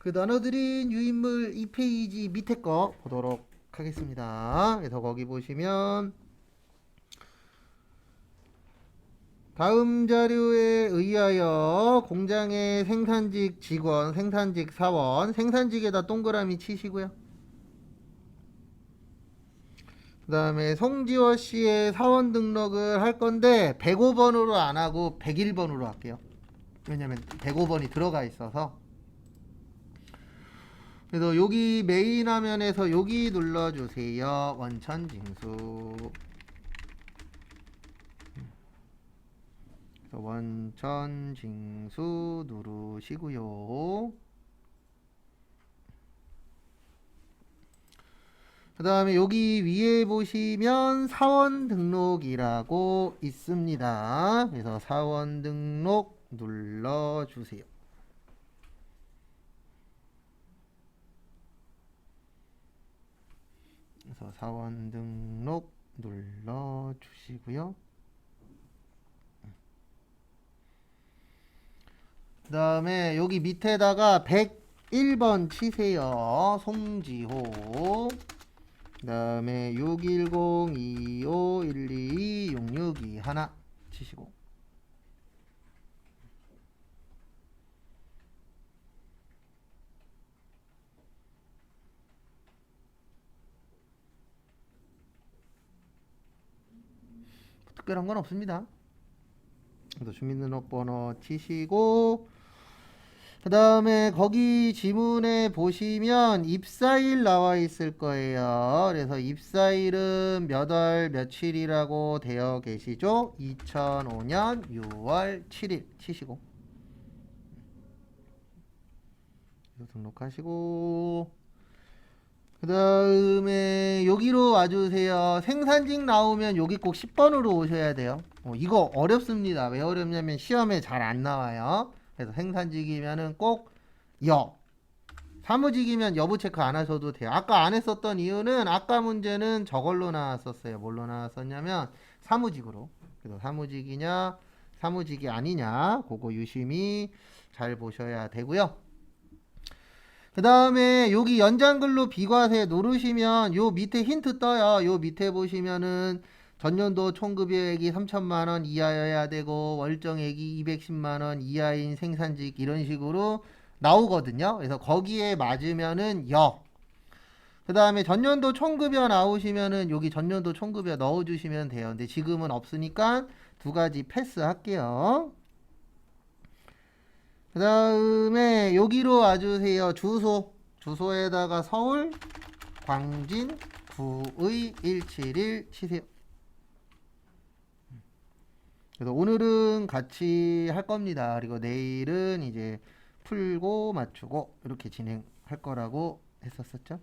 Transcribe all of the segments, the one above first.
그 나눠드린 유인물 2페이지 밑에 거 보도록 하겠습니다. 그래서 거기 보시면 다음 자료에 의하여 공장의 생산직 직원, 생산직 사원, 생산직에다 동그라미 치시고요. 그 다음에 송지호 씨의 사원 등록을 할 건데 105번으로 안 하고 101번으로 할게요. 왜냐면 105번이 들어가 있어서. 그래서 여기 메인 화면에서 여기 눌러주세요. 원천 징수. 그래서 원천 징수 누르시고요. 그 다음에 여기 위에 보시면 사원 등록이라고 있습니다. 그래서 사원 등록 눌러주세요. 그래서 사원 등록 눌러주시고요. 그 다음에 여기 밑에다가 101번 치세요. 송지호. 그 다음에 610-2512-662 치시고. 특별한 건 없습니다. 그래서 주민등록번호 치시고, 그 다음에 거기 지문에 보시면 입사일 나와 있을 거예요. 그래서 입사일은 몇 월 며칠이라고 되어 계시죠? 2005년 6월 7일 치시고, 등록하시고, 그 다음에 여기로 와주세요. 생산직 나오면 여기 꼭 10번으로 오셔야 돼요. 이거 어렵습니다. 왜 어렵냐면 시험에 잘 안 나와요. 그래서 생산직이면은 꼭 사무직이면 여부 체크 안 하셔도 돼요. 아까 안 했었던 이유는 아까 문제는 저걸로 나왔었어요. 뭘로 나왔었냐면 사무직으로. 그래서 사무직이냐 사무직이 아니냐 그거 유심히 잘 보셔야 되고요. 그 다음에 여기 연장근로 비과세 누르시면 요 밑에 힌트 떠요. 요 밑에 보시면은 전년도 총급여액이 3천만원 이하여야 되고 월정액이 210만원 이하인 생산직 이런 식으로 나오거든요. 그래서 거기에 맞으면은 그 다음에 전년도 총급여 나오시면은 여기 전년도 총급여 넣어주시면 돼요. 근데 지금은 없으니까 두 가지 패스할게요. 그 다음에 여기로 와주세요. 주소에다가 서울 광진 구의 171 치세요. 그래서 오늘은 같이 할 겁니다. 그리고 내일은 이제 풀고 맞추고 이렇게 진행할 거라고 했었었죠.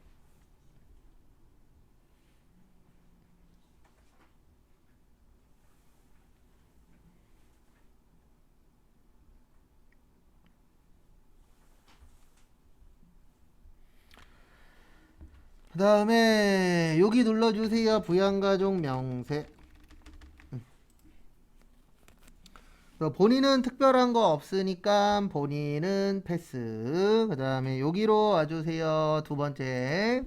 그 다음에 여기 눌러주세요. 부양가족 명세. 본인은 특별한 거 없으니까 본인은 패스. 그 다음에 여기로 와주세요. 두 번째.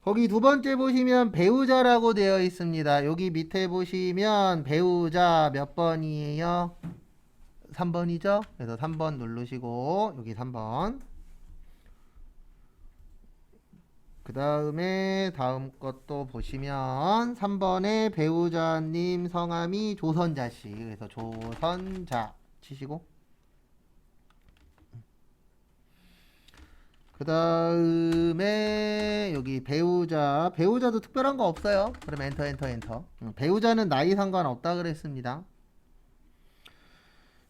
거기 두 번째 보시면 배우자라고 되어 있습니다. 여기 밑에 보시면 배우자 몇 번이에요? 3번이죠? 그래서 3번 누르시고 여기 3번. 그 다음에 다음 것도 보시면 3번에 배우자님 성함이 조선자씨. 그래서 조선자 치시고. 그 다음에 여기 배우자도 특별한 거 없어요. 그럼 엔터. 배우자는 나이 상관없다 그랬습니다.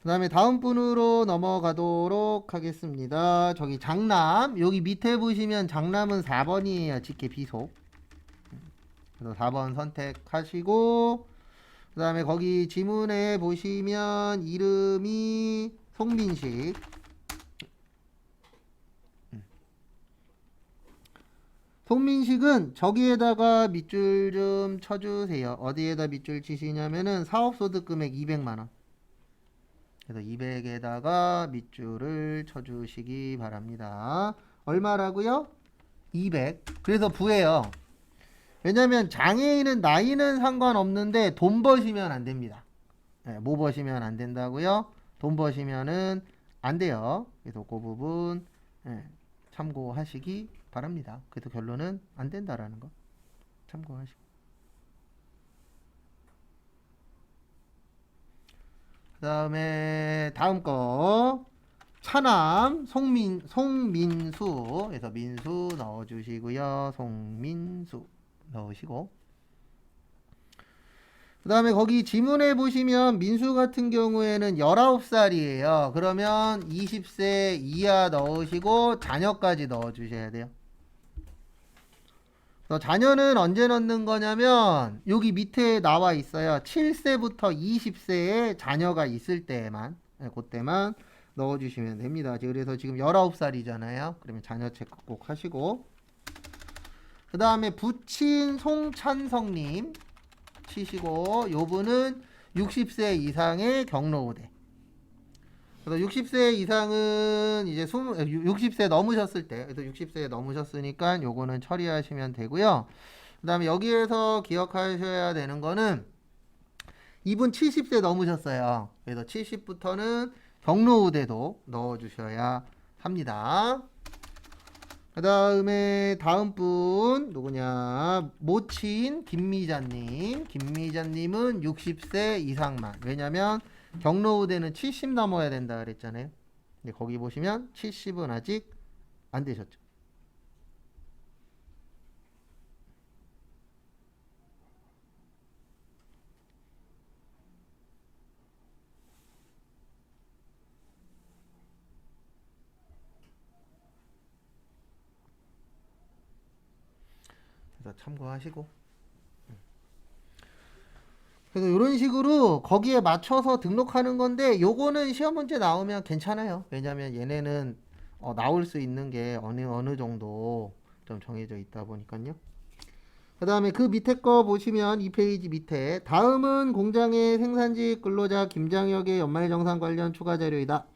그 다음에 다음 분으로 넘어가도록 하겠습니다. 저기 장남 여기 밑에 보시면 장남은 4번이에요. 직계 비속. 그래서 4번 선택하시고 그 다음에 거기 지문에 보시면 이름이 송민식. 송민식은 저기에다가 밑줄 좀 쳐주세요. 어디에다 밑줄 치시냐면은 사업소득 금액 200만원. 그래서 200에다가 밑줄을 쳐주시기 바랍니다. 얼마라고요? 200. 그래서 부예요. 왜냐면 장애인은 나이는 상관없는데 돈 버시면 안 됩니다. 네, 뭐 버시면 안 된다고요? 돈 버시면은 안 돼요. 그래서 그 부분 참고하시기 바랍니다. 그래서 결론은 안 된다라는 거 참고하시고. 그 다음에 다음 거 차남 송민수에서 민수 넣어주시고요. 송민수 넣으시고, 그 다음에 거기 지문에 보시면 민수 같은 경우에는 19살이에요. 그러면 20세 이하 넣으시고 자녀까지 넣어주셔야 돼요. 자녀는 언제 넣는 거냐면 여기 밑에 나와 있어요. 7세부터 20세에 자녀가 있을 때만, 그때만 넣어주시면 됩니다. 그래서 지금 19살이잖아요. 그러면 자녀 체크 꼭 하시고, 그 다음에 부친 송찬성님 치시고, 요분은 60세 이상의 경로우대. 그래서 60세 이상은 이제 60세 넘으셨을 때, 그래서 60세 넘으셨으니까 요거는 처리하시면 되고요. 그 다음에 여기에서 기억하셔야 되는 거는 이분 70세 넘으셨어요. 그래서 70부터는 경로우대도 넣어주셔야 합니다. 그 다음에 다음 분 누구냐, 모친 김미자님. 김미자님은 60세 이상만. 왜냐면 경로우대는 70 넘어야 된다 그랬잖아요. 근데 거기 보시면 70은 아직 안 되셨죠. 그래서 참고하시고, 그래서 이런 식으로 거기에 맞춰서 등록하는 건데, 요거는 시험 문제 나오면 괜찮아요. 왜냐면 얘네는 나올 수 있는 게 어느 정도 좀 정해져 있다 보니까요. 그 다음에 그 밑에 거 보시면 이 페이지 밑에 다음은 공장의 생산직 근로자 김장혁의 연말정산 관련 추가 자료이다.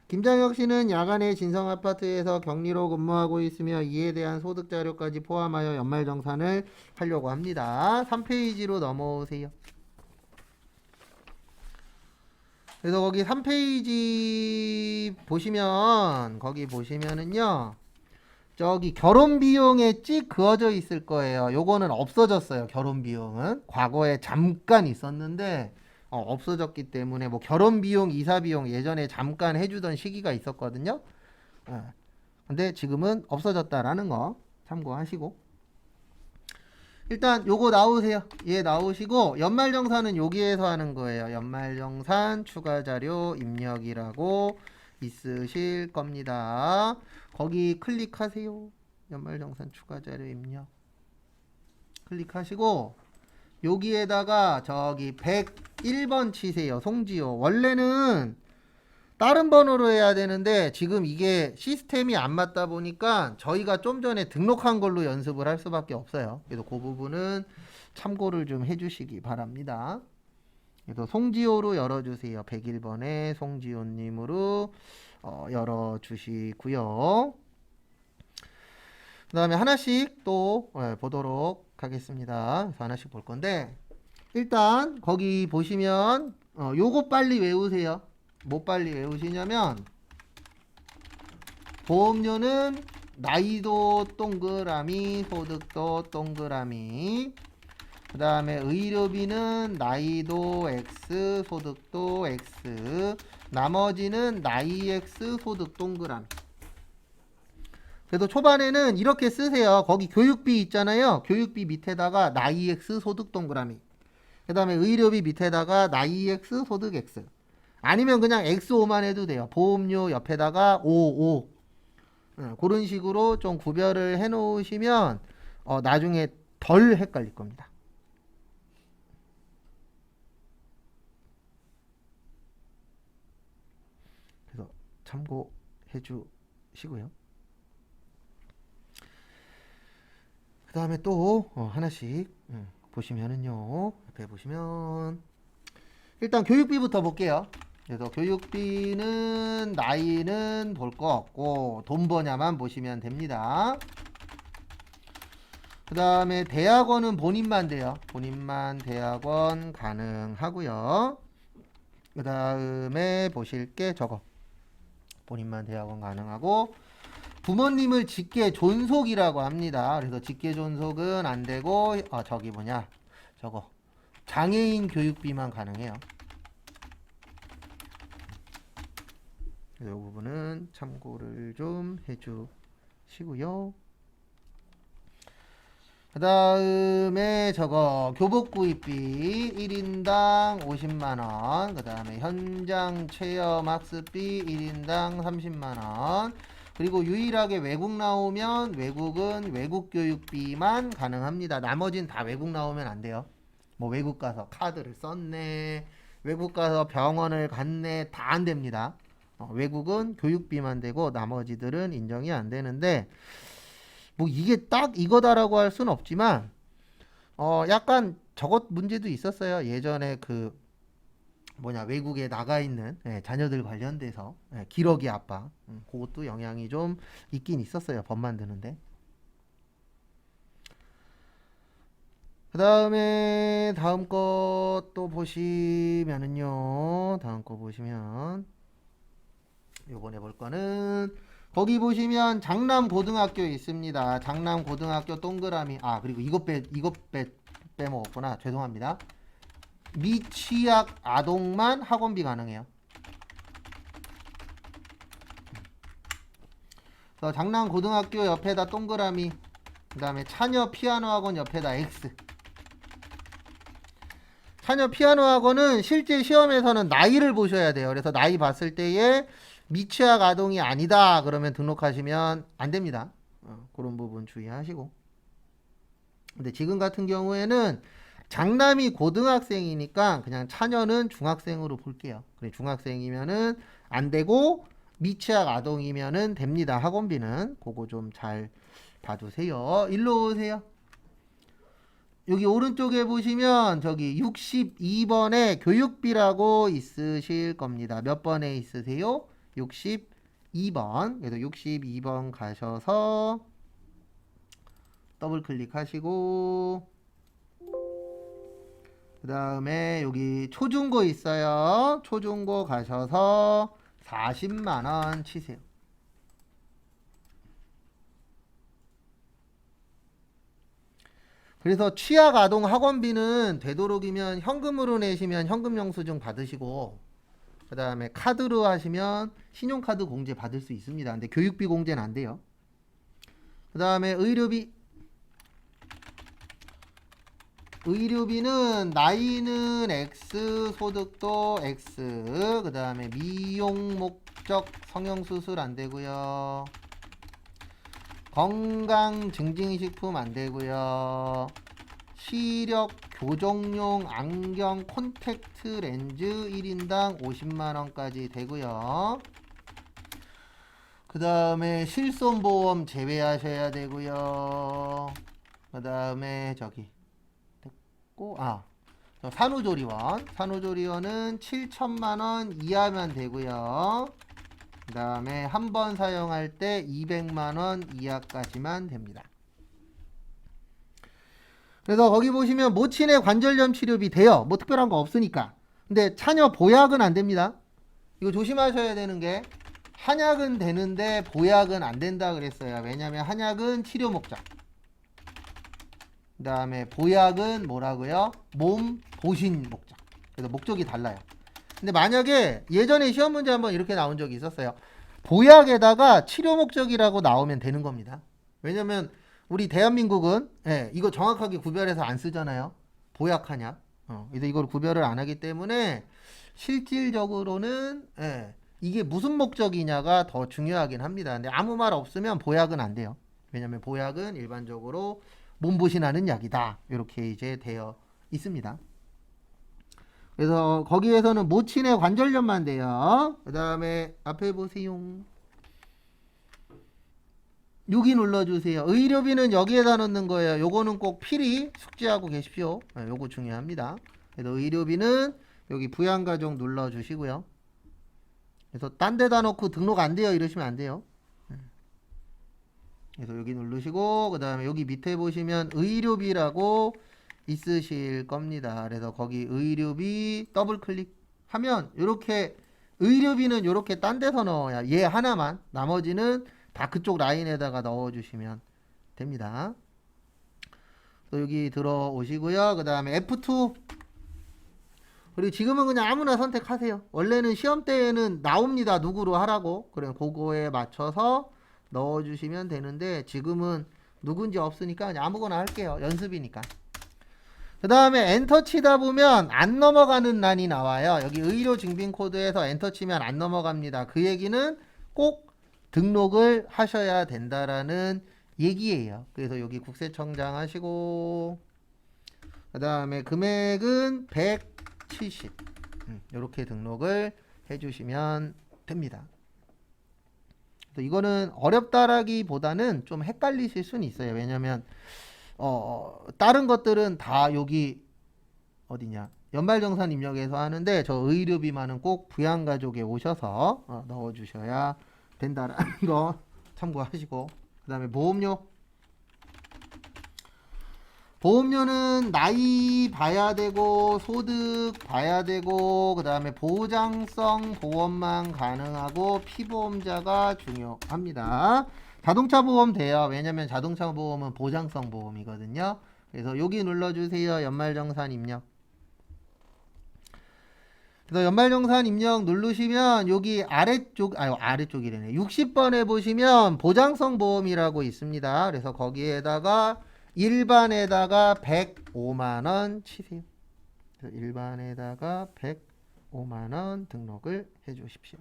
김장혁 씨는 야간에 진성아파트에서 격리로 근무하고 있으며 이에 대한 소득 자료까지 포함하여 연말정산을 하려고 합니다. 3페이지로 넘어오세요. 그래서 거기 3페이지 보시면, 거기 보시면은요, 저기 결혼 비용에 찍 그어져 있을 거예요. 요거는 없어졌어요. 결혼 비용은 과거에 잠깐 있었는데 없어졌기 때문에, 뭐 결혼 비용, 이사 비용 예전에 잠깐 해주던 시기가 있었거든요. 근데 지금은 없어졌다라는 거 참고하시고, 일단 요거 나오세요. 얘 나오시고, 연말정산은 여기에서 하는 거예요. 연말정산 추가자료 입력이라고 있으실 겁니다. 거기 클릭하세요. 연말정산 추가자료 입력 클릭하시고, 여기에다가 저기 101번 치세요. 송지호. 원래는 다른 번호로 해야 되는데 지금 이게 시스템이 안 맞다 보니까 저희가 좀 전에 등록한 걸로 연습을 할 수밖에 없어요. 그래서 그 부분은 참고를 좀 해주시기 바랍니다. 그래서 송지호로 열어주세요. 101번에 송지호님으로 열어주시고요. 그 다음에 하나씩 또 보도록 하겠습니다. 그래서 하나씩 볼 건데, 일단 거기 보시면 요거 빨리 외우세요. 뭐 빨리 외우시냐면, 보험료는 나이도 동그라미, 소득도 동그라미, 그 다음에 의료비는 나이도 X, 소득도 X, 나머지는 나이 X, 소득 동그라미. 그래도 초반에는 이렇게 쓰세요. 거기 교육비 있잖아요. 교육비 밑에다가 나이 X, 소득 동그라미, 그 다음에 의료비 밑에다가 나이 X, 소득 X. 아니면 그냥 X5만 해도 돼요. 보험료 옆에다가 55. 그런 식으로 좀 구별을 해 놓으시면 나중에 덜 헷갈릴 겁니다. 그래서 참고해 주시고요. 그 다음에 또 하나씩 보시면은요, 옆에 보시면 일단 교육비부터 볼게요. 그래서 교육비는 나이는 볼 거 없고 돈 버냐만 보시면 됩니다. 그 다음에 대학원은 본인만 돼요. 본인만 대학원 가능하고요. 그 다음에 보실 게 저거. 본인만 대학원 가능하고 부모님을 직계 존속이라고 합니다. 그래서 직계 존속은 안 되고 저기 뭐냐 저거 장애인 교육비만 가능해요. 이 부분은 참고를 좀 해주시고요. 그 다음에 저거 교복구입비 1인당 50만원, 그 다음에 현장 체험 학습비 1인당 30만원, 그리고 유일하게 외국 나오면 외국은 외국 교육비만 가능합니다. 나머지는 다 외국 나오면 안 돼요. 뭐 외국 가서 카드를 썼네, 외국 가서 병원을 갔네, 다 안 됩니다. 외국은 교육비만 되고 나머지들은 인정이 안 되는데, 뭐 이게 딱 이거다라고 할 수는 없지만 약간 저것 문제도 있었어요. 예전에 그 뭐냐 외국에 나가 있는 자녀들 관련돼서 기러기 아빠 그것도 영향이 좀 있긴 있었어요. 법 만드는데. 그 다음에 다음 것도 보시면은요. 다음 거 보시면 요번에 볼 거는 거기 보시면 장남고등학교 있습니다. 장남고등학교 동그라미. 그리고 이것 빼먹었구나. 죄송합니다. 미취학 아동만 학원비 가능해요. 그래서 장남고등학교 옆에다 동그라미, 그 다음에 차녀 피아노 학원 옆에다 X. 차녀 피아노 학원은 실제 시험에서는 나이를 보셔야 돼요. 그래서 나이 봤을 때에 미취학 아동이 아니다 그러면 등록하시면 안 됩니다. 그런 부분 주의하시고. 근데 지금 같은 경우에는 장남이 고등학생이니까 그냥 차녀는 중학생으로 볼게요. 그래, 중학생이면은 안 되고 미취학 아동이면은 됩니다. 학원비는 그거 좀 잘 봐두세요. 일로 오세요. 여기 오른쪽에 보시면 저기 62번에 교육비라고 있으실 겁니다. 몇 번에 있으세요? 62번. 그래서 62번 가셔서 더블 클릭하시고 그 다음에 여기 초중고 있어요. 초중고 가셔서 40만원 치세요. 그래서 취약 아동 학원비는 되도록이면 현금으로 내시면 현금 영수증 받으시고, 그 다음에 카드로 하시면 신용카드 공제 받을 수 있습니다. 근데 교육비 공제는 안 돼요. 그 다음에 의료비는 나이는 X, 소득도 X, 그 다음에 미용 목적 성형수술 안 되고요. 건강 증진식품 안 되고요. 시력 교정용 안경 콘택트 렌즈 1인당 50만원까지 되고요. 그 다음에 실손보험 제외하셔야 되고요. 그 다음에 저기 됐고 산후조리원은 7천만원 이하면 되고요. 그 다음에 한 번 사용할 때 200만원 이하까지만 됩니다. 그래서 거기 보시면 모친의 관절염 치료비 돼요. 뭐 특별한 거 없으니까. 근데 차녀 보약은 안 됩니다. 이거 조심하셔야 되는 게 한약은 되는데 보약은 안 된다 그랬어요. 왜냐면 한약은 치료 목적. 그 다음에 보약은 뭐라고요? 몸 보신 목적. 그래서 목적이 달라요. 근데 만약에 예전에 시험 문제 한번 이렇게 나온 적이 있었어요. 보약에다가 치료 목적이라고 나오면 되는 겁니다. 왜냐면 우리 대한민국은 이거 정확하게 구별해서 안 쓰잖아요. 보약 한약. 그래서 이걸 구별을 안 하기 때문에 실질적으로는 이게 무슨 목적이냐가 더 중요하긴 합니다. 근데 아무 말 없으면 보약은 안 돼요. 왜냐면 보약은 일반적으로 몸보신하는 약이다. 이렇게 이제 되어 있습니다. 그래서 거기에서는 모친의 관절염만 돼요. 그 다음에 앞에 보세요. 여기 눌러주세요. 의료비는 여기에다 넣는 거예요. 요거는 꼭 필히 숙지하고 계십시오. 요거 중요합니다. 그래서 의료비는 여기 부양가족 눌러주시고요. 그래서 딴 데다 놓고 등록 안 돼요 이러시면 안 돼요. 그래서 여기 누르시고 그 다음에 여기 밑에 보시면 의료비라고 있으실 겁니다. 그래서 거기 의료비 더블 클릭하면 이렇게 의료비는 이렇게 딴 데서 넣어야 얘 하나만 나머지는 다 그쪽 라인에다가 넣어주시면 됩니다. 또 여기 들어오시고요. 그 다음에 F2 그리고 지금은 그냥 아무나 선택하세요. 원래는 시험 때에는 나옵니다. 누구로 하라고. 그래 그거에 맞춰서 넣어주시면 되는데 지금은 누군지 없으니까 그냥 아무거나 할게요. 연습이니까. 그 다음에 엔터 치다 보면 안 넘어가는 란이 나와요. 여기 의료 증빙 코드에서 엔터 치면 안 넘어갑니다. 그 얘기는 꼭 등록을 하셔야 된다라는 얘기예요. 그래서 여기 국세청장 하시고 그 다음에 금액은 170 이렇게 등록을 해주시면 됩니다. 이거는 어렵다라기보다는 좀 헷갈리실 수는 있어요. 왜냐면 다른 것들은 다 여기 어디냐 연말정산 입력해서 하는데 저 의료비만은 꼭 부양가족에 오셔서 넣어주셔야 된다라는 거 참고하시고 그 다음에 보험료는 나이 봐야 되고 소득 봐야 되고 그 다음에 보장성 보험만 가능하고 피보험자가 중요합니다. 자동차 보험 돼요. 왜냐면 자동차 보험은 보장성 보험이거든요. 그래서 여기 눌러주세요. 연말정산 입력. 그래서 연말정산 입력 누르시면 여기 아래쪽이래네. 60번에 보시면 보장성 보험이라고 있습니다. 그래서 거기에다가 일반에다가 105만원 치세요. 그래서 일반에다가 105만원 등록을 해 주십시오.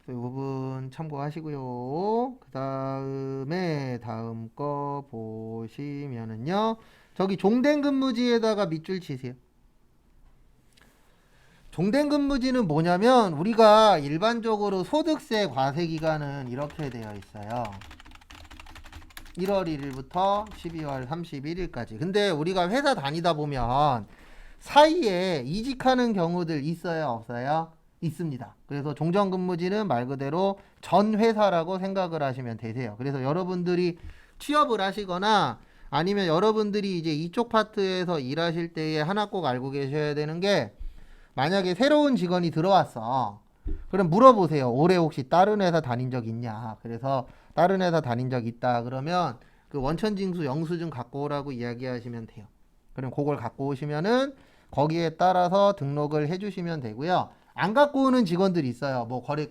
이 부분 참고하시고요. 그 다음에 다음 거 보시면은요. 저기 종된 근무지에다가 밑줄 치세요. 종된 근무지는 뭐냐면 우리가 일반적으로 소득세 과세 기간은 이렇게 되어 있어요. 1월 1일부터 12월 31일까지. 근데 우리가 회사 다니다 보면 사이에 이직하는 경우들 있어요, 없어요? 있습니다. 그래서 종전근무지는 말 그대로 전 회사라고 생각을 하시면 되세요. 그래서 여러분들이 취업을 하시거나 아니면 여러분들이 이제 이쪽 파트에서 일하실 때에 하나 꼭 알고 계셔야 되는 게 만약에 새로운 직원이 들어왔어. 그럼 물어보세요. 올해 혹시 다른 회사 다닌 적 있냐? 그래서 다른 회사 다닌 적 있다. 그러면 그 원천징수 영수증 갖고 오라고 이야기하시면 돼요. 그럼 그걸 갖고 오시면은 거기에 따라서 등록을 해주시면 되고요. 안 갖고 오는 직원들이 있어요. 뭐 거래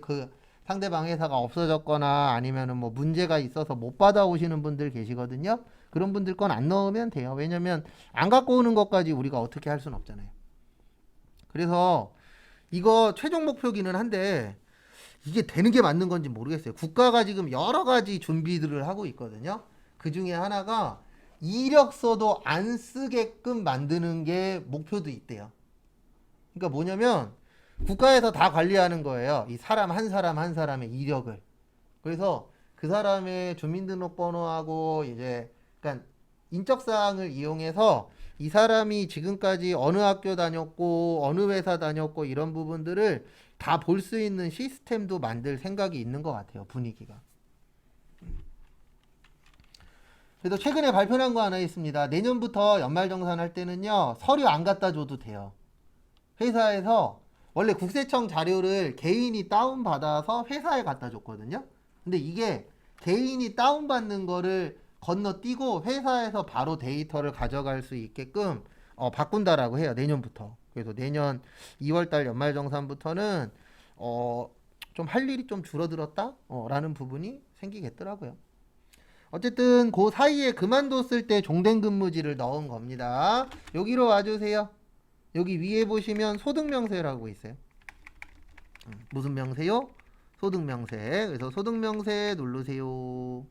상대방 회사가 없어졌거나 아니면은 뭐 문제가 있어서 못 받아오시는 분들 계시거든요. 그런 분들 건 안 넣으면 돼요. 왜냐면 안 갖고 오는 것까지 우리가 어떻게 할 수는 없잖아요. 그래서 이거 최종 목표기는 한데 이게 되는 게 맞는 건지 모르겠어요. 국가가 지금 여러 가지 준비들을 하고 있거든요. 그 중에 하나가 이력서도 안 쓰게끔 만드는 게 목표도 있대요. 그러니까 뭐냐면 국가에서 다 관리하는 거예요. 이 사람 한 사람의 이력을. 그래서 그 사람의 주민등록번호하고 이제 그러니까 인적사항을 이용해서 이 사람이 지금까지 어느 학교 다녔고 어느 회사 다녔고 이런 부분들을 다 볼 수 있는 시스템도 만들 생각이 있는 것 같아요. 분위기가. 그래서 최근에 발표한 거 하나 있습니다. 내년부터 연말정산 할 때는요. 서류 안 갖다 줘도 돼요. 회사에서 원래 국세청 자료를 개인이 다운받아서 회사에 갖다 줬거든요. 근데 이게 개인이 다운받는 거를 건너뛰고 회사에서 바로 데이터를 가져갈 수 있게끔 바꾼다라고 해요. 내년부터. 그래서 내년 2월달 연말정산부터는 좀 할 일이 좀 줄어들었다? 라는 부분이 생기겠더라고요. 어쨌든 그 사이에 그만뒀을 때 종된 근무지를 넣은 겁니다. 여기로 와주세요. 여기 위에 보시면 소득명세라고 있어요. 무슨 명세요? 소득명세. 그래서 소득명세 누르세요.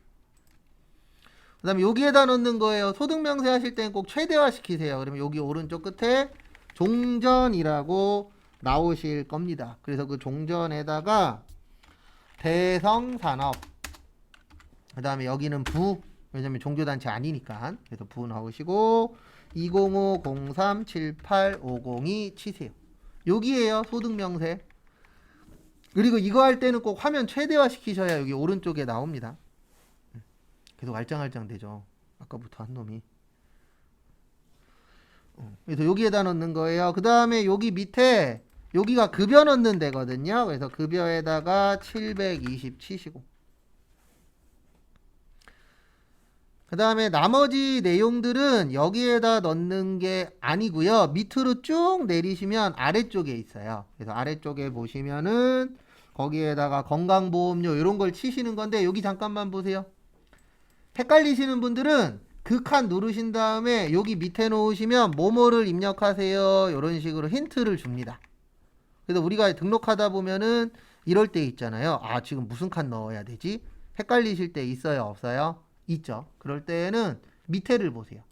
그 다음에 여기에다 넣는 거예요. 소득명세 하실 때는 꼭 최대화 시키세요. 그러면 여기 오른쪽 끝에 종전이라고 나오실 겁니다. 그래서 그 종전에다가 대성산업 그 다음에 여기는 부, 왜냐면 종교단체 아니니까. 그래서 부 넣으시고 205-03-7850이 치세요. 여기에요, 소득명세. 그리고 이거 할 때는 꼭 화면 최대화 시키셔야 여기 오른쪽에 나옵니다. 계속 알짱알짱 되죠. 아까부터 한 놈이. 그래서 여기에다 넣는 거예요. 그 다음에 여기 밑에 여기가 급여 넣는 데거든요. 그래서 급여에다가 720 치시고, 그 다음에 나머지 내용들은 여기에다 넣는 게 아니고요. 밑으로 쭉 내리시면 아래쪽에 있어요. 그래서 아래쪽에 보시면은 거기에다가 건강보험료 이런 걸 치시는 건데, 여기 잠깐만 보세요. 헷갈리시는 분들은 그 칸 누르신 다음에 여기 밑에 놓으시면 뭐뭐를 입력하세요, 이런 식으로 힌트를 줍니다. 그래서 우리가 등록하다 보면은 이럴 때 있잖아요. 아, 지금 무슨 칸 넣어야 되지? 헷갈리실 때 있어요, 없어요? 있죠. 그럴 때는 밑에를 보세요.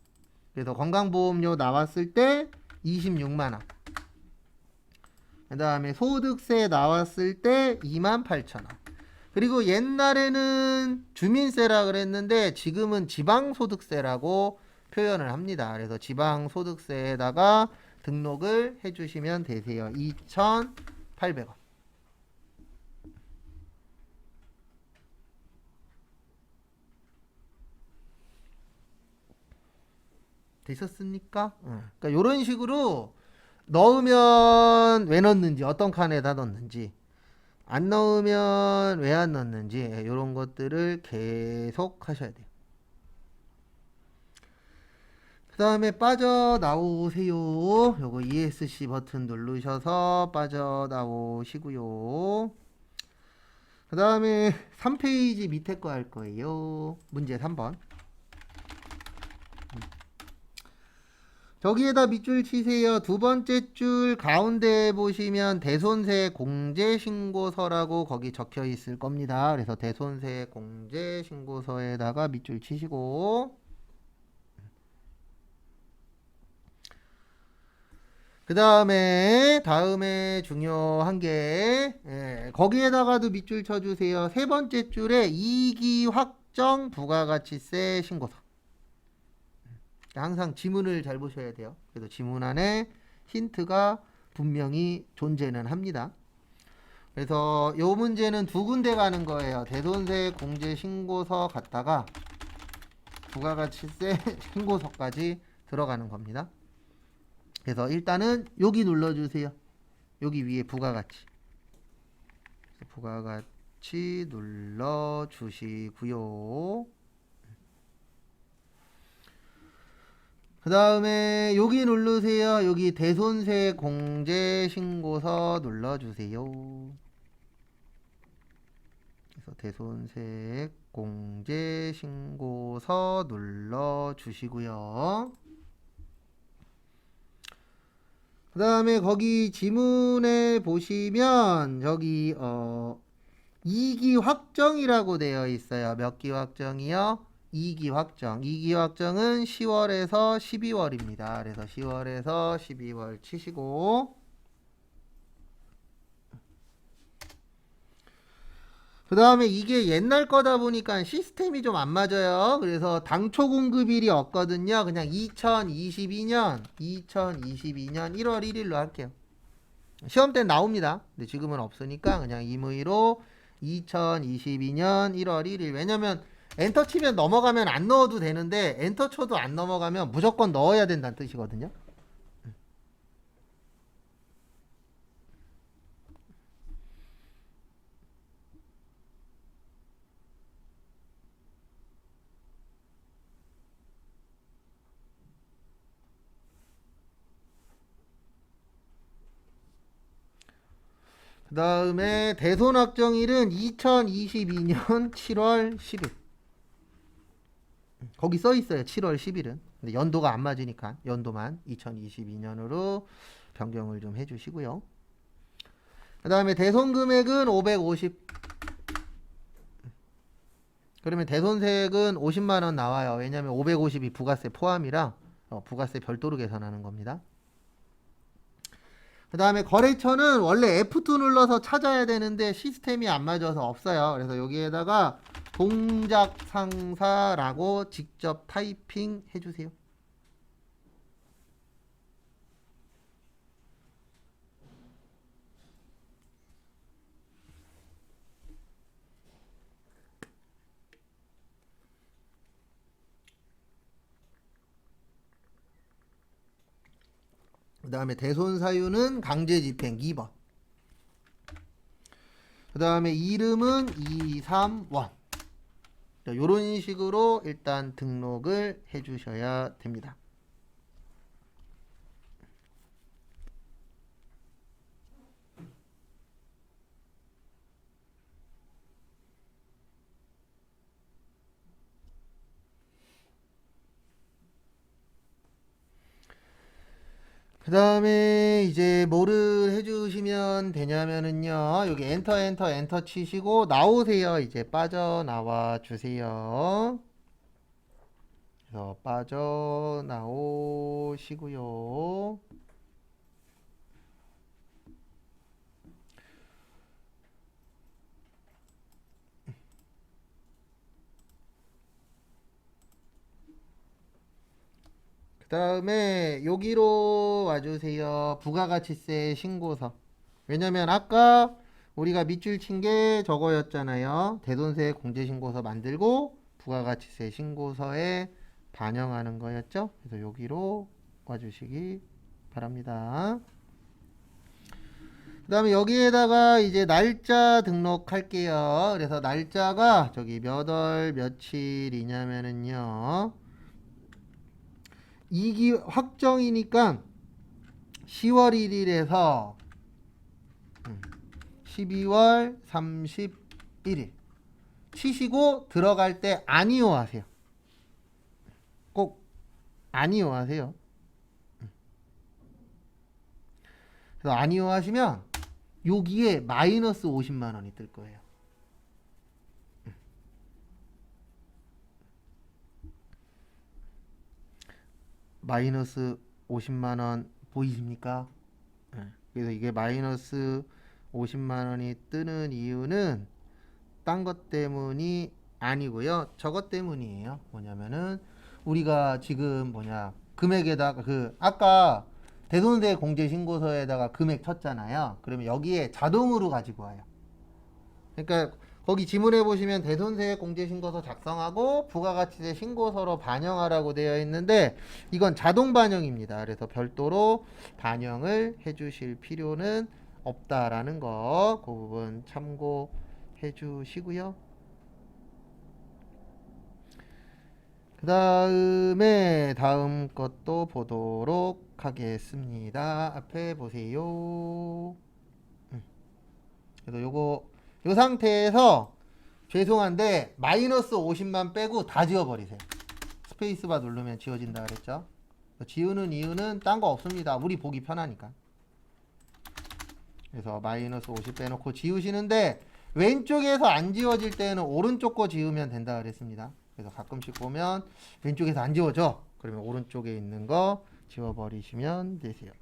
그래서 건강보험료 나왔을 때 26만 원. 그 다음에 소득세 나왔을 때 28,000원. 그리고 옛날에는 주민세라 그랬는데 지금은 지방소득세라고 표현을 합니다. 그래서 지방소득세에다가 등록을 해주시면 되세요. 2,800원. 되셨습니까? 그러니까 이런 식으로 넣으면 왜 넣는지, 어떤 칸에다 넣는지, 안 넣으면 왜 안 넣는지, 이런 것들을 계속 하셔야 돼요. 그 다음에 빠져나오세요. 요거 ESC 버튼 누르셔서 빠져나오시고요. 그 다음에 3페이지 밑에 거 할 거예요. 문제 3번. 저기에다 밑줄 치세요. 두 번째 줄 가운데 보시면 대손세 공제신고서라고 거기 적혀 있을 겁니다. 그래서 대손세 공제신고서에다가 밑줄 치시고, 그 다음에 중요한 게, 거기에다가도 밑줄 쳐주세요. 세 번째 줄에 이기 확정 부가가치세 신고서. 항상 지문을 잘 보셔야 돼요. 그래서 지문 안에 힌트가 분명히 존재는 합니다. 그래서 이 문제는 두 군데 가는 거예요. 대손세 공제 신고서 갔다가 부가가치세 신고서까지 들어가는 겁니다. 그래서 일단은 여기 눌러주세요. 여기 위에 부가가치. 부가가치 눌러주시고요. 그 다음에 여기 누르세요. 여기 대손세 공제신고서 눌러주세요. 그래서 대손세 공제신고서 눌러주시고요. 그 다음에 거기 지문에 보시면 여기 이기 확정이라고 되어 있어요. 몇 기 확정이요? 2기 확정. 2기 확정은 10월에서 12월입니다. 그래서 10월에서 12월 치시고, 그 다음에 이게 옛날 거다 보니까 시스템이 좀 안 맞아요. 그래서 당초 공급일이 없거든요. 그냥 2022년 1월 1일로 할게요. 시험 때 나옵니다. 근데 지금은 없으니까 그냥 임의로 2022년 1월 1일. 왜냐면 엔터 치면 넘어가면 안 넣어도 되는데 엔터 쳐도 안 넘어가면 무조건 넣어야 된다는 뜻이거든요. 그 다음에 대손 확정일은 2022년 7월 10일. 거기 써 있어요. 7월 10일은. 근데 연도가 안 맞으니까 연도만 2022년으로 변경을 좀 해주시고요. 그 다음에 대손 금액은 550. 그러면 대손세액은 50만원 나와요. 왜냐면 550이 부가세 포함이라 부가세 별도로 계산하는 겁니다. 그 다음에 거래처는 원래 F2 눌러서 찾아야 되는데 시스템이 안 맞아서 없어요. 그래서 여기에다가 동작 상사라고 직접 타이핑 해주세요. 그 다음에 대손사유는 강제집행 2번. 그 다음에 이름은 231. 이런 식으로 일단 등록을 해주셔야 됩니다. 그 다음에 이제 뭐를 해주시면 되냐면은요, 여기 엔터 치시고 나오세요. 이제 빠져나와 주세요. 그래서 빠져나오시고요. 그 다음에 여기로 와주세요. 부가가치세 신고서. 왜냐면 아까 우리가 밑줄 친 게 저거였잖아요. 대손세 공제신고서 만들고 부가가치세 신고서에 반영하는 거였죠. 그래서 여기로 와주시기 바랍니다. 그 다음에 여기에다가 이제 날짜 등록할게요. 그래서 날짜가 저기 몇 월 며칠이냐면은요. 이기 확정이니까 10월 1일에서 12월 31일 치시고 들어갈 때 아니요 하세요. 꼭 아니요 하세요. 그래서 아니요 하시면 여기에 마이너스 50만 원이 뜰 거예요. 마이너스 50만 원 보이십니까? 그래서 이게 마이너스 50만 원이 뜨는 이유는 딴 것 때문이 아니고요. 저것 때문이에요. 뭐냐면은 우리가 지금 금액에다가 아까 대손세 공제신고서에다가 금액 쳤잖아요. 그러면 여기에 자동으로 가지고 와요. 그러니까 거기 지문에 보시면 대손세 공제신고서 작성하고 부가가치세 신고서로 반영하라고 되어 있는데 이건 자동 반영입니다. 그래서 별도로 반영을 해주실 필요는 없다라는 거, 그 부분 참고해 주시고요. 그 다음에 다음 것도 보도록 하겠습니다. 앞에 보세요. 그래서 요 상태에서 죄송한데 마이너스 50만 빼고 다 지워버리세요. 스페이스바 누르면 지워진다 그랬죠. 지우는 이유는 딴 거 없습니다. 우리 보기 편하니까. 그래서 마이너스 50 빼놓고 지우시는데 왼쪽에서 안 지워질 때는 오른쪽 거 지우면 된다 그랬습니다. 그래서 가끔씩 보면 왼쪽에서 안 지워져. 그러면 오른쪽에 있는 거 지워버리시면 되세요.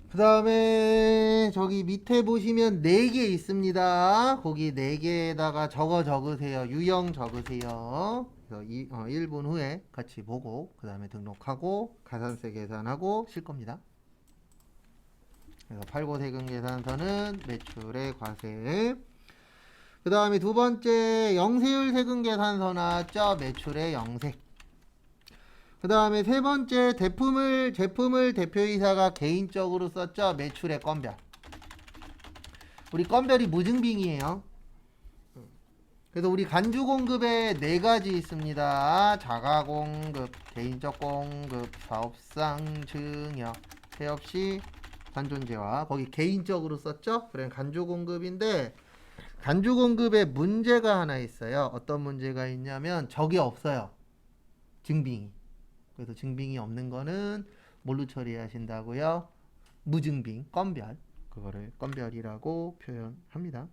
그 다음에 저기 밑에 보시면 4개 있습니다. 거기 4개에다가 적으세요. 유형 적으세요. 그래서 1분 후에 같이 보고 그 다음에 등록하고 가산세 계산하고 실 겁니다. 그래서 팔고 세금 계산서는 매출의 과세. 그 다음에 두 번째 영세율 세금 계산서 나왔죠. 매출의 영세. 그 다음에 세 번째 제품을 대표이사가 개인적으로 썼죠. 매출의 건별. 우리 건별이 무증빙이에요. 그래서 우리 간주 공급에 네 가지 있습니다. 자가 공급, 개인적 공급, 사업상 증여, 폐업 시 단존재화. 거기 개인적으로 썼죠? 그래 간주 공급인데 간주 공급에 문제가 하나 있어요. 어떤 문제가 있냐면 적이 없어요. 증빙이. 그래서 증빙이 없는 거는 뭘로 처리하신다고요? 무증빙, 건별. 그거를 건별이라고 표현합니다.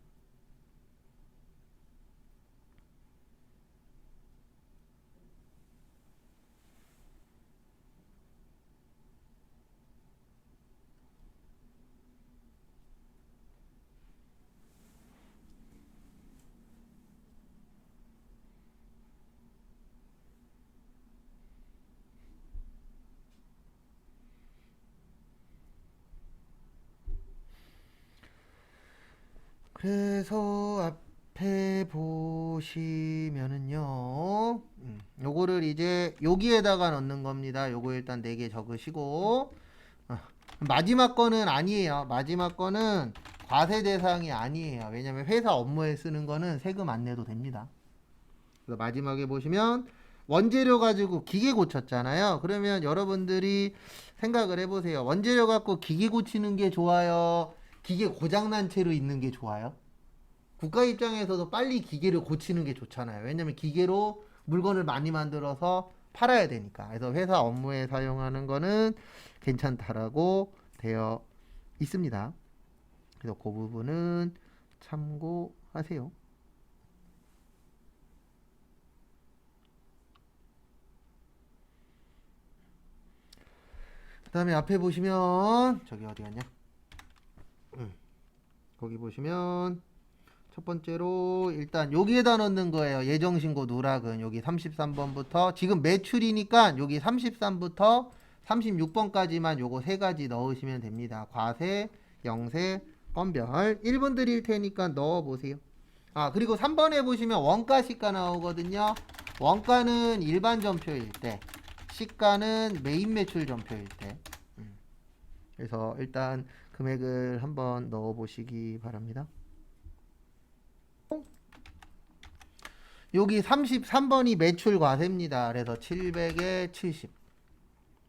그래서 앞에 보시면은요, 요거를 이제 여기에다가 넣는 겁니다. 요거 일단 4개 적으시고, 마지막 거는 아니에요. 마지막 거는 과세 대상이 아니에요. 왜냐면 회사 업무에 쓰는 거는 세금 안 내도 됩니다. 그래서 마지막에 보시면 원재료 가지고 기계 고쳤잖아요. 그러면 여러분들이 생각을 해보세요. 원재료 갖고 기계 고치는 게 좋아요? 기계 고장난 채로 있는 게 좋아요? 국가 입장에서도 빨리 기계를 고치는 게 좋잖아요. 왜냐면 기계로 물건을 많이 만들어서 팔아야 되니까. 그래서 회사 업무에 사용하는 거는 괜찮다라고 되어 있습니다. 그래서 그 부분은 참고하세요. 그 다음에 앞에 보시면 저기 어디 갔냐? 거기 보시면 첫 번째로 일단 여기에다 넣는 거예요. 예정신고 누락은 여기 33번부터 지금 매출이니까 여기 33부터 36번까지만 요거 세 가지 넣으시면 됩니다. 과세, 영세, 건별 1분 드릴 테니까 넣어보세요. 아 그리고 3번에 보시면 원가 시가 나오거든요. 원가는 일반 전표일 때, 시가는 메인 매출 전표일 때. 그래서 일단 금액을 한번 넣어보시기 바랍니다. 여기 33번이 매출 과세입니다. 그래서 700에 70.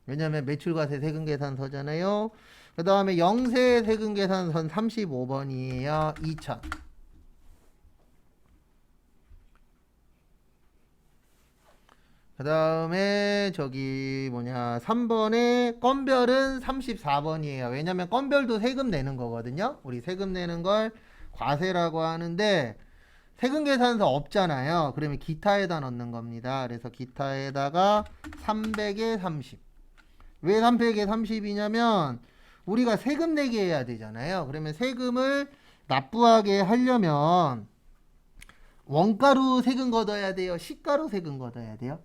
왜냐면 매출 과세 세금 계산서잖아요. 그 다음에 영세 세금 계산서는 35번이에요. 2000. 그 다음에 저기 뭐냐 3번에 건별은 34번이에요. 왜냐면 건별도 세금 내는 거거든요. 우리 세금 내는 걸 과세라고 하는데 세금 계산서 없잖아요. 그러면 기타에다 넣는 겁니다. 그래서 기타에다가 300에 30. 왜 300에 30이냐면 우리가 세금 내게 해야 되잖아요. 그러면 세금을 납부하게 하려면 원가로 세금 걷어야 돼요? 시가로 세금 걷어야 돼요?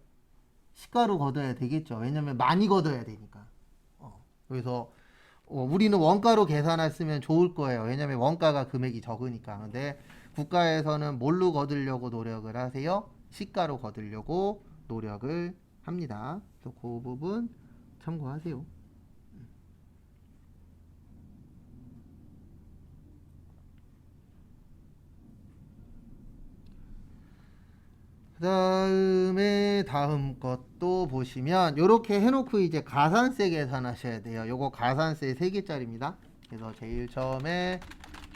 시가로 걷어야 되겠죠. 왜냐면 많이 걷어야 되니까. 그래서 우리는 원가로 계산했으면 좋을 거예요. 왜냐면 원가가 금액이 적으니까. 근데 국가에서는 뭘로 거두려고 노력을 하세요? 시가로 거두려고 노력을 합니다. 그래서 그 부분 참고하세요. 그 다음에 다음 것도 보시면 이렇게 해놓고 이제 가산세 계산하셔야 돼요. 요거 가산세 3개짜리입니다. 그래서 제일 처음에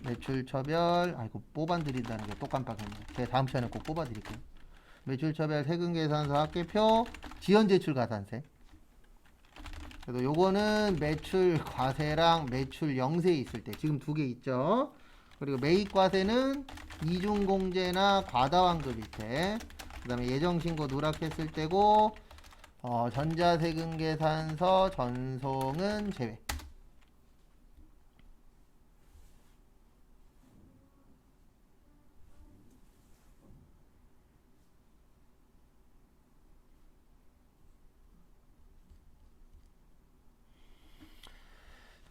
매출처별 아이고 뽑아드린다는 게 또 깜빡했네. 제가 다음 시간에 꼭 뽑아드릴게요. 매출처별 세금계산서 합계표 지연제출 가산세. 그래서 요거는 매출 과세랑 매출 영세 있을 때 지금 2개 있죠. 그리고 매입과세는 이중공제나 과다환급일 때, 그 다음에 예정신고 누락했을 때고, 전자세금계산서 전송은 제외.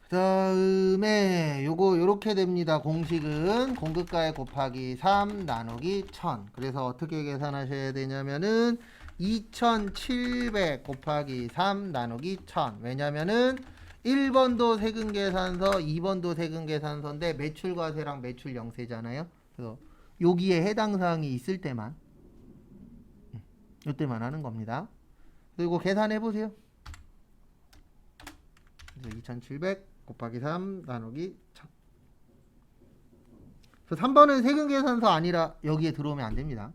그 다음에 요거 요렇게 됩니다. 공식은 공급가액 곱하기 3 나누기 1000. 그래서 어떻게 계산하셔야 되냐면은 2700 곱하기 3 나누기 1000. 왜냐면은 1번도 세금계산서, 2번도 세금계산서인데 매출과세랑 매출 영세잖아요. 그래서 여기에 해당 사항이 있을 때만 이때만 하는 겁니다. 그리고 계산해 보세요. 그래서 2700 곱하기 3 나누기 1000. 그래서 3번은 세금계산서 아니라 여기에 들어오면 안 됩니다.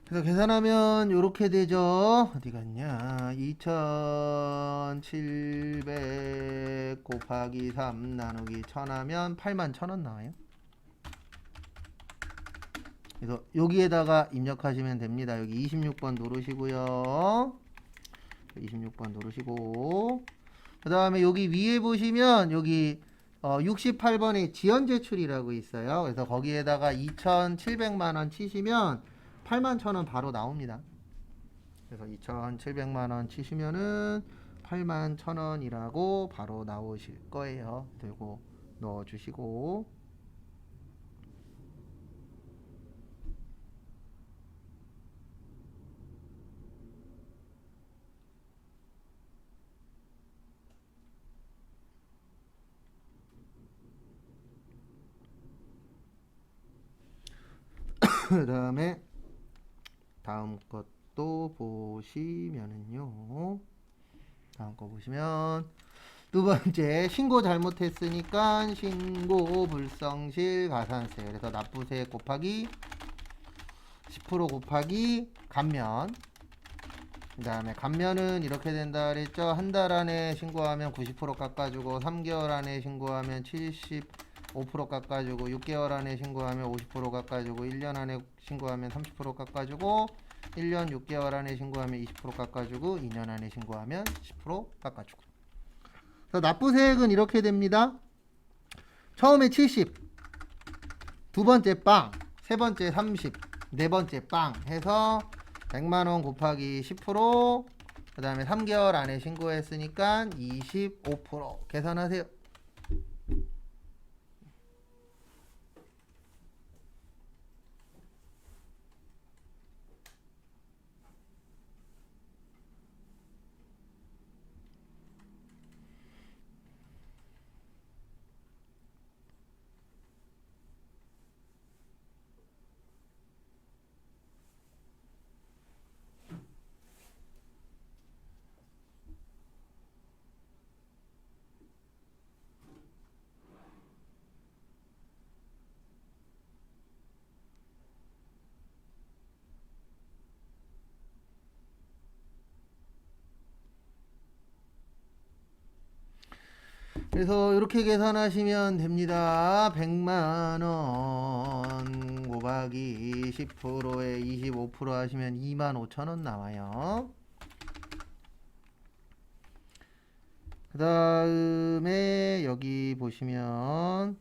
그래서 계산하면 이렇게 되죠. 어디 갔냐? 2700 곱하기 3 나누기 1000 하면 81,000원 나와요. 그래서 여기에다가 입력하시면 됩니다. 여기 26번 누르시고요. 26번 누르시고 그 다음에 여기 위에 보시면 여기 68번에 지연제출이라고 있어요. 그래서 거기에다가 2,700만원 치시면 81,000원 바로 나옵니다. 그래서 2,700만원 치시면은 81,000원이라고 바로 나오실 거예요. 그리고 넣어주시고 그 다음에 다음 것도 보시면은요. 다음 거 보시면 두 번째 신고 잘못했으니까 신고 불성실 가산세. 그래서 납부세 곱하기 10% 곱하기 감면. 그 다음에 감면은 이렇게 된다 그랬죠. 한 달 안에 신고하면 90% 깎아주고 3개월 안에 신고하면 75% 깎아주고 6개월 안에 신고하면 50% 깎아주고 1년 안에 신고하면 30% 깎아주고 1년 6개월 안에 신고하면 20% 깎아주고 2년 안에 신고하면 10% 깎아주고. 그래서 납부세액은 이렇게 됩니다. 처음에 70, 두 번째 빵, 세 번째 30, 네 번째 빵 해서 100만원 곱하기 10%, 그 다음에 3개월 안에 신고했으니까 25% 계산하세요. 그래서 이렇게 계산하시면 됩니다. 100만원 곱하기 10%에 25% 하시면 25,000원 나와요. 그 다음에 여기 보시면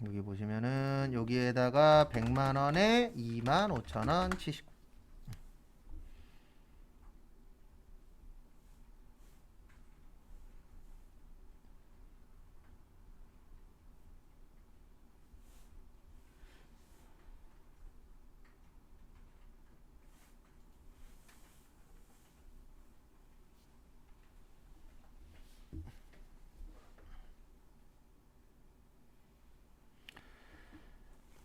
여기 보시면은 여기에다가 100만원에 25,000원 치시고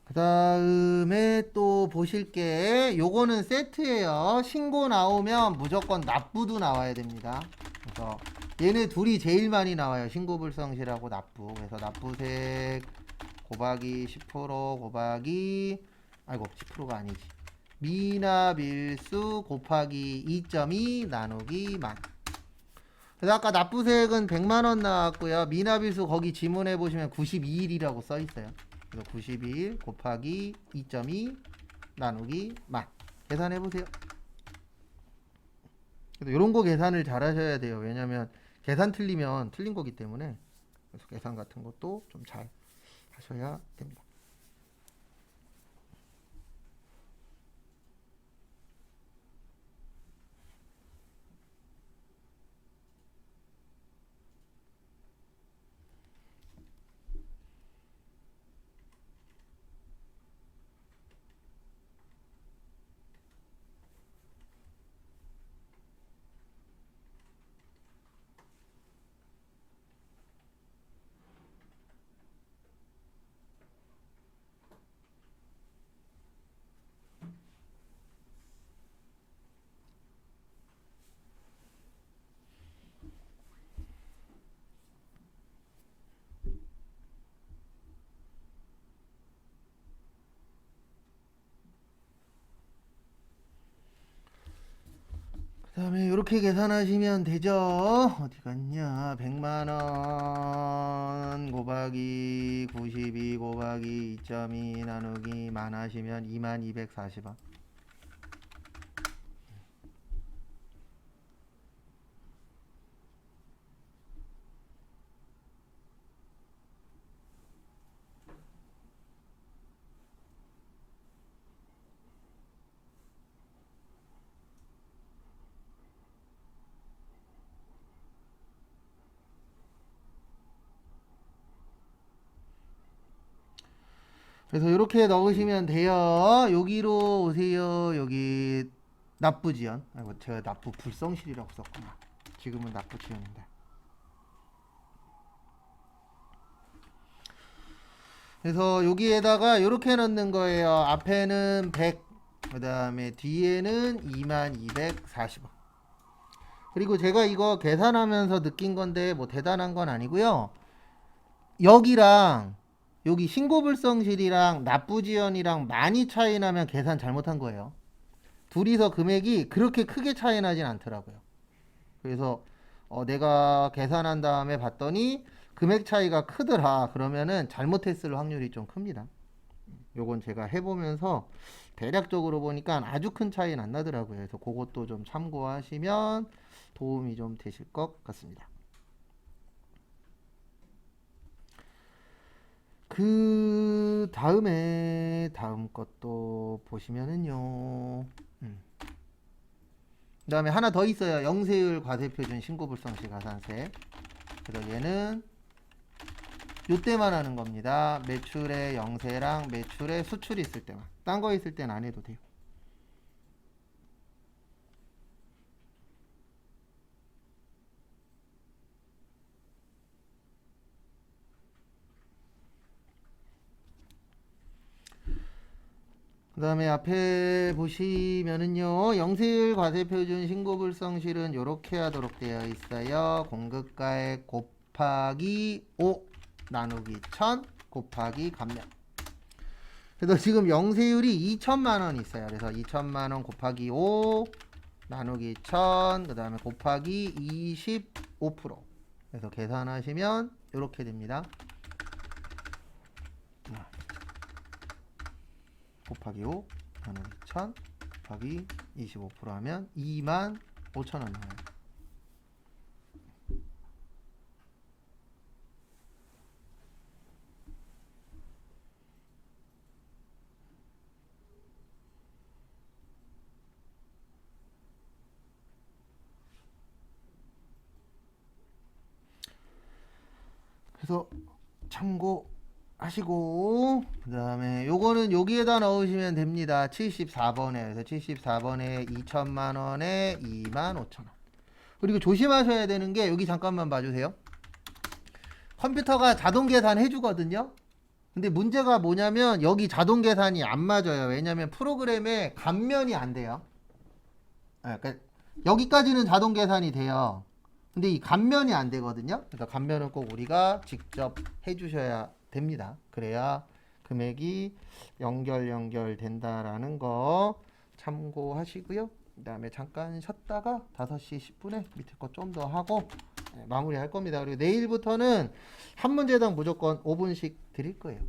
그 다음에 또 보실 게 요거는 세트예요. 신고 나오면 무조건 납부도 나와야 됩니다. 그래서 얘네 둘이 제일 많이 나와요. 신고불성실하고 납부. 그래서 납부세 곱하기 10% 곱하기 아이고 10%가 아니지. 미납일수 곱하기 2.2 나누기 만. 그래서 아까 납부세액은 100만원 나왔고요. 미납일수 거기 지문에 보시면 92일이라고 써 있어요. 그래서 92일 곱하기 2.2 나누기 만. 계산해 보세요. 그래서 이런 거 계산을 잘 하셔야 돼요. 왜냐면 계산 틀리면 틀린 거기 때문에 그래서 계산 같은 것도 좀 잘 하셔야 됩니다. 그 다음에 이렇게 계산하시면 되죠. 어디 갔냐? 100만원 곱하기 92 곱하기 2.2 나누기 만 하시면 2240원. 그래서 이렇게 넣으시면 돼요. 여기로 오세요. 여기 납부지연. 아이고 제가 납부 불성실이라고 썼구나. 지금은 납부지연인데. 그래서 여기에다가 이렇게 넣는 거예요. 앞에는 100, 그 다음에 뒤에는 2240원. 그리고 제가 이거 계산하면서 느낀 건데 뭐 대단한 건 아니고요. 여기랑 여기 신고불성실이랑 납부지연이랑 많이 차이 나면 계산 잘못한 거예요. 둘이서 금액이 그렇게 크게 차이 나진 않더라고요. 그래서 내가 계산한 다음에 봤더니 금액 차이가 크더라. 그러면은 잘못했을 확률이 좀 큽니다. 요건 제가 해보면서 대략적으로 보니까 아주 큰 차이는 안 나더라고요. 그래서 그것도 좀 참고하시면 도움이 좀 되실 것 같습니다. 그 다음에 다음 것도 보시면은요. 그 다음에 하나 더 있어요. 영세율 과세표준 신고불성시 가산세. 그래서 얘는 요때만 하는 겁니다. 매출의 영세랑 매출의 수출이 있을 때만. 딴 거 있을 땐 안 해도 돼요. 그 다음에 앞에 보시면은요, 영세율 과세표준 신고불성실은 이렇게 하도록 되어 있어요. 공급가액 곱하기 5 나누기 1000 곱하기 감면. 그래서 지금 영세율이 2천만원 있어요. 그래서 2천만원 곱하기 5 나누기 1000 그 다음에 곱하기 25%. 그래서 계산하시면 이렇게 됩니다. 곱하기 5 나누기 1000 곱하기 25% 하면 25,000원 나와요. 그래서 참고하시고 그 다음에 요거는 여기에다 넣으시면 됩니다. 74번에 그래서 74번에 2천만원에 25,000원. 그리고 조심하셔야 되는 게 여기 잠깐만 봐주세요. 컴퓨터가 자동 계산 해주거든요. 근데 문제가 뭐냐면 여기 자동 계산이 안 맞아요. 왜냐면 프로그램에 감면이 안 돼요. 그러니까 여기까지는 자동 계산이 돼요. 근데 이 감면이 안 되거든요. 그래서 감면은 꼭 우리가 직접 해주셔야 됩니다. 그래야 금액이 연결된다라는 거 참고하시고요. 그 다음에 잠깐 쉬었다가 5시 10분에 밑에 거 좀 더 하고 마무리 할 겁니다. 그리고 내일부터는 한 문제당 무조건 5분씩 드릴 거예요.